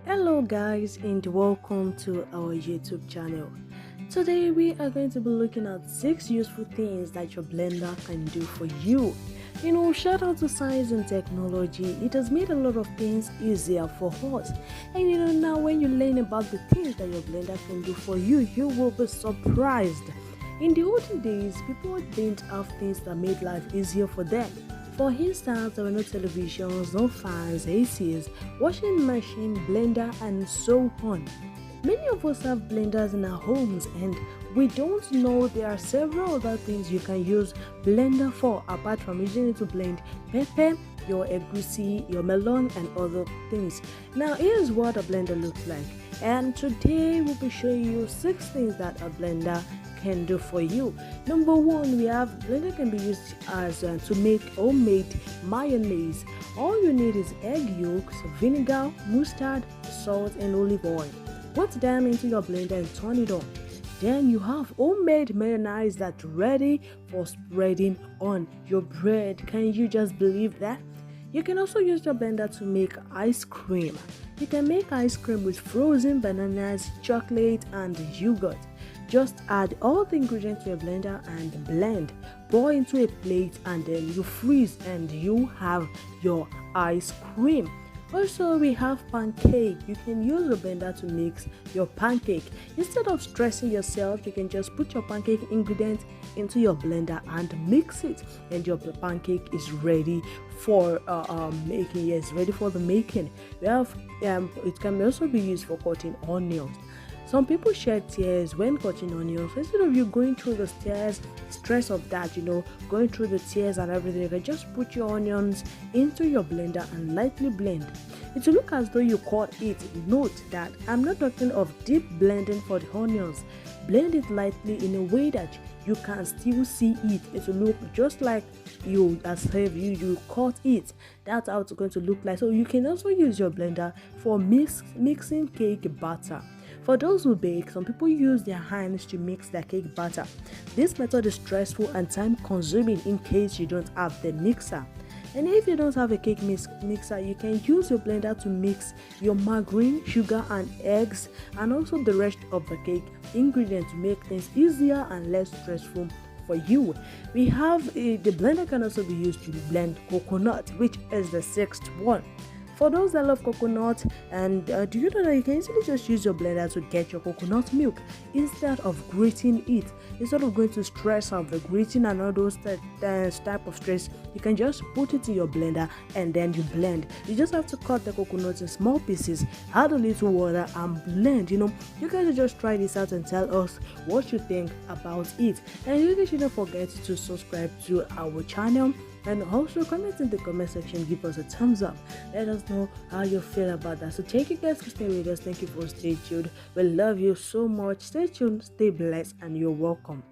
Hello guys and welcome to our YouTube channel. Today we are going to be looking at 6 useful things that your blender can do for you. Shout out to science and technology. It has made a lot of things easier for us. And now when you learn about the things that your blender can do for you, you will be surprised. In the olden days, people didn't have things that made life easier for them. For instance, there were no televisions, no fans, ACs, washing machine, blender, and so on. Many of us have blenders in our homes and we don't know there are several other things you can use blender for apart from using it to blend pepper, your egusi, your melon, and other things. Now here's what a blender looks like, and today we'll be showing you 6 things that a blender can do for you. Number one, we have blender can be used as to make homemade mayonnaise. All you need is egg yolks, vinegar, mustard, salt, and olive oil. Put them into your blender and turn it on. Then you have homemade mayonnaise that's ready for spreading on your bread. Can you just believe that? You can also use your blender to make ice cream. You can make ice cream with frozen bananas, chocolate, and yogurt. Just add all the ingredients to a blender and blend. Pour into a plate and then you freeze and you have your ice cream. Also, we have pancake. You can use a blender to mix your pancake. Instead of stressing yourself, you can just put your pancake ingredients into your blender and mix it, and your pancake is ready for making. Yes, ready for the making. We have it can also be used for cutting onions. Some people shed tears when cutting onions. Instead of you going through the stress of that, going through the tears and everything, you can just put your onions into your blender and lightly blend. It will look as though you cut it. Note that I'm not talking of deep blending for the onions. Blend it lightly in a way that you can still see it. It will look just like as if you cut it. That's how it's going to look like. So you can also use your blender for mixing cake batter. For those who bake, some people use their hands to mix their cake batter. This method is stressful and time consuming in case you don't have the mixer. And if you don't have a cake mixer, you can use your blender to mix your margarine, sugar, and eggs, and also the rest of the cake ingredients to make things easier and less stressful for you. We have the blender can also be used to blend coconut, which is the 6th one. For those that love coconut, and do you know that you can easily just use your blender to get your coconut milk instead of grating it? Instead of going to stress of the grating and all those type of stress, you can just put it in your blender and then you blend. You just have to cut the coconut in small pieces, add a little water and blend. You guys should just try this out and tell us what you think about it. And you guys shouldn't forget to subscribe to our channel. And also comment in the comment section, give us a thumbs up. Let us know how you feel about that. So thank you guys for staying with us. Thank you for staying tuned. We love you so much. Stay tuned, stay blessed, and you're welcome.